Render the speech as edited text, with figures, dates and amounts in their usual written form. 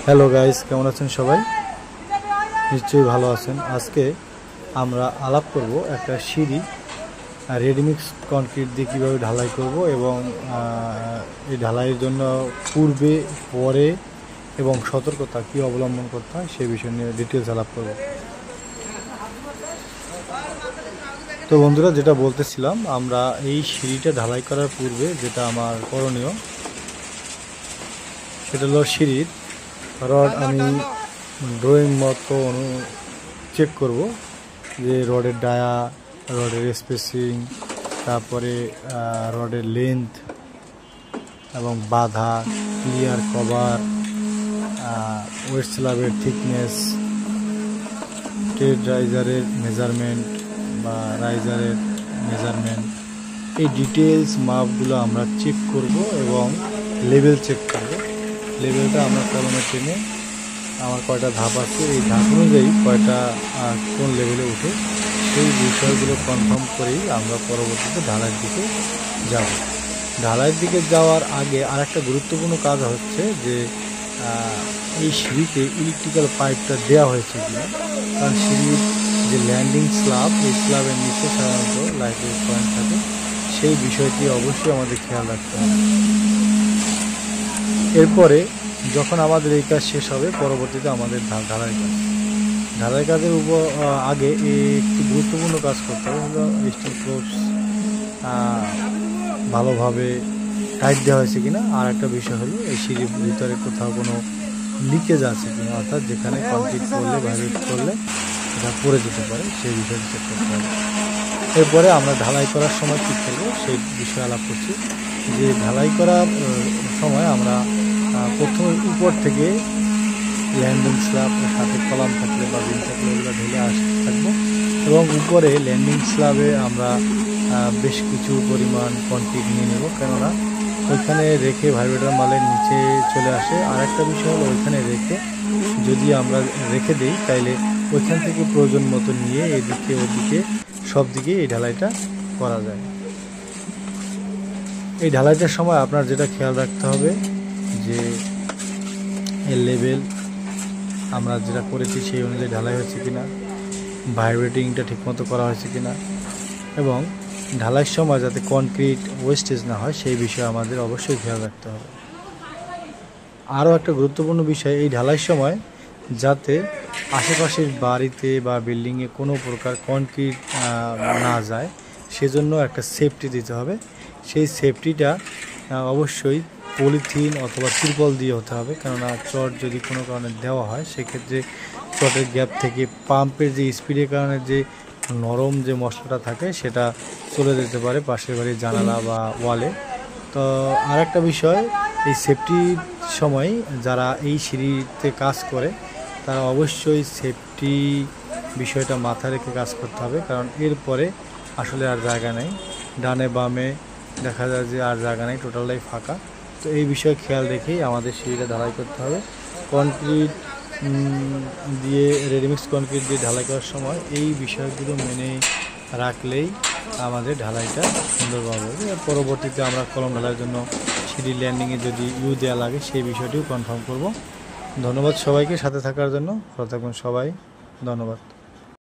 Hello guys, কেমন আছেন সবাই? নিশ্চয়ই ভালো আছেন। আজকে আমরা আলাপ করব একটা সিঁড়ি রেডিমিক্স কনক্রিট দিয়ে কীভাবে ঢালাই করব এবং এই ঢালাইয়ের জন্য পূর্বে পরে এবং সতর্কতা কী অবলম্বন করতে হয় সেই বিষয় নিয়ে ডিটেলস আলাপ করব। তো বন্ধুরা, যেটা বলতেছিলাম, আমরা এই সিঁড়িটা ঢালাই করার পূর্বে যেটা আমার করণীয় সেটা হলো সিঁড়ির রড আমি ড্রয়িং মতো চেক করব যে রডের ডায়া, রডের স্পেসিং, তারপরে রডের লেন্থ এবং বাধা, ক্লিয়ার কভার, ওয়েস্ট স্ল্যাবের থিকনেস, ট্রেড রাইজারের মেজারমেন্ট বা রাইজারের মেজারমেন্ট, এই ডিটেলস মাপগুলো আমরা চেক করব এবং লেভেল চেক করব। লেভেলটা আমরা কলমে টেনে আমার কয়টা ধাপ আছে, এই ধাপ অনুযায়ী কয়টা কোন লেভেলে উঠে সেই বিষয়গুলো কনফার্ম করেই আমরা পরবর্তীতে ঢালাইয়ের দিকে যাব। ঢালাইয়ের দিকে যাওয়ার আগে আরেকটা গুরুত্বপূর্ণ কাজ হচ্ছে যে এই সিঁড়িতে ইলেকট্রিক্যাল পাইপটা দেওয়া হয়েছে কিনা, কারণ সিঁড়ির যে ল্যান্ডিং স্ল্যাব, এই স্ল্যাবের নিচে সাধারণত লাইটের পয়েন্ট থাকে, সেই বিষয়টি অবশ্যই আমাদের খেয়াল রাখতে হবে। এরপরে যখন আমাদের এই কাজ শেষ হবে, পরবর্তীতে আমাদের ঢালাই কাজের উপর আগে একটি গুরুত্বপূর্ণ কাজ করতে হবে, হলো স্টিল ক্লোজ ভালোভাবে টাইট দেওয়া হয়েছে কিনা। আর একটা বিষয় হলো এই সিঁড়ির ভিতরে কোথাও কোনো লিকেজ আছে কিনা, অর্থাৎ যেখানে কনক্রিট করলে ভাইব্রেট করলে এটা পড়ে যেতে পারে, সেই বিষয়টি চেক করতে হবে। এরপরে আমরা ঢালাই করার সময় কী করবো সেই বিষয়ে আলাপ করছি। যে ঢালাই করার সময় আমরা প্রথমে উপর থেকে ল্যান্ডিং স্ল্যাব সাথে কলাম থাকলে বা বিম থাকলে ওগুলো ঢেলে আসতে থাকবো এবং উপরে ল্যান্ডিং স্ল্যাবে আমরা বেশ কিছু পরিমাণ কনক্রিট নিয়ে নেব, কেননা ওইখানে রেখে ভাইব্রেটর মালের নিচে চলে আসে। আর একটা বিষয় হলো ওইখানে রেখে যদি আমরা রেখে দিই তাইলে ওইখান থেকে প্রয়োজন মতো নিয়ে এদিকে ওদিকে সব দিকে এই ঢালাইটা করা যায়। এই ঢালাইটার সময় আপনার যেটা খেয়াল রাখতে হবে যে এর লেভেল আমরা যেটা করেছি সেই অনুযায়ী ঢালাই হচ্ছে কিনা, ভাইব্রেটিংটা ঠিকমতো করা হয়েছে কিনা, এবং ঢালাইয়ের সময় যাতে কনক্রিট ওয়েস্টেজ না হয় সেই বিষয়ে আমাদের অবশ্যই খেয়াল রাখতে হবে। আরও একটা গুরুত্বপূর্ণ বিষয়, এই ঢালাইয়ের সময় যাতে আশেপাশের বাড়িতে বা বিল্ডিংয়ে কোনো প্রকার কনক্রিট না যায় সেজন্য একটা সেফটি দিতে হবে। সেই সেফটিটা অবশ্যই পলিথিন অথবা তিরপল দিয়ে হতে হবে, কেননা চট যদি কোনো কারণে দেওয়া হয় সেক্ষেত্রে চটের গ্যাপ থেকে পাম্পের যে স্পিডের কারণে যে নরম যে মশলাটা থাকে সেটা চলে যেতে পারে পাশের বাড়ির জানালা বা ওয়ালে। তো আর একটা বিষয়, এই সেফটির সময় যারা এই সিঁড়িতে কাজ করে তারা অবশ্যই সেফটি বিষয়টা মাথায় রেখে কাজ করতে হবে, কারণ এরপরে আসলে আর জায়গা নেই, ডানে বামে দেখা যায় যে আর জায়গা নেই, টোটালটাই ফাঁকা। তো এই বিষয়ে খেয়াল রেখেই আমাদের সিঁড়িটা ঢালাই করতে হবে। কনক্রিট দিয়ে রেডিমিক্স কনক্রিট দিয়ে ঢালাই করার সময় এই বিষয়গুলো মেনে রাখলেই আমাদের ঢালাইটা সুন্দরভাবে হবে। পরবর্তীতে আমরা কলম ঢালাইয়ের জন্য সিঁড়ি ল্যান্ডিংয়ে যদি দেওয়া লাগে সেই বিষয়টিও কনফার্ম করব। ধন্যবাদ সবাইকে সাথে থাকার জন্য। ভালো থাকবেন সবাই, ধন্যবাদ।